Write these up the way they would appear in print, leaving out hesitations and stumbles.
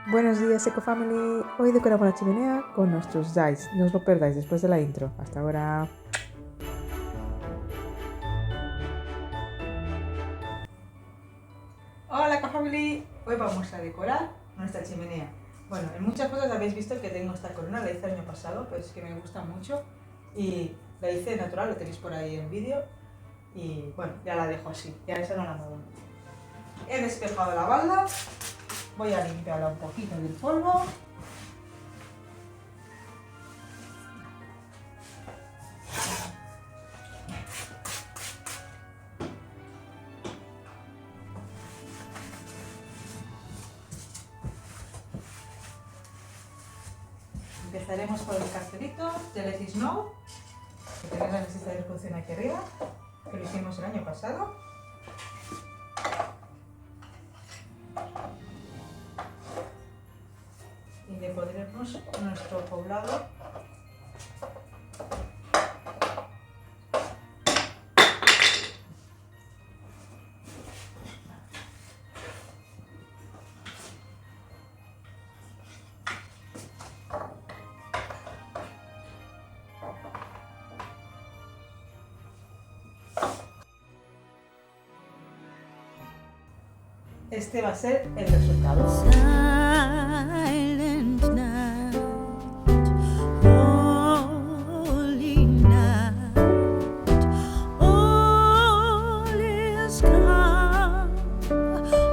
Buenos días, Eco Family. Hoy decoramos la chimenea con nuestros dice. No os lo perdáis después de la intro. Hasta ahora. Hola, Eco Family. Hoy vamos a decorar nuestra chimenea. Bueno, en muchas cosas habéis visto que tengo esta corona. La hice el año pasado, pues que me gusta mucho. Y la hice natural, lo tenéis por ahí en vídeo. Y bueno, ya la dejo así. Ya esa no la muevo. He despejado la balda. Voy a limpiarla un poquito del polvo. Empezaremos por el cartelito de Let It Snow, que tenéis la lista de reproducción aquí arriba, que lo hicimos el año pasado. Y le pondremos nuestro poblado. Este va a ser el resultado. Silent night, holy night, all is calm,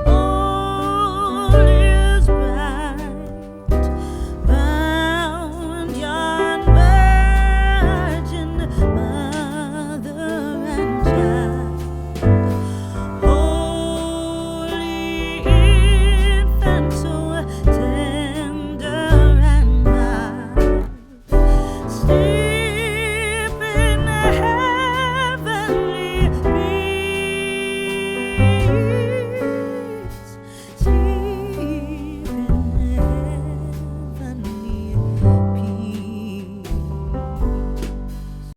all is bright, round yon virgin mother and child. Holy infant, so tender and mild, still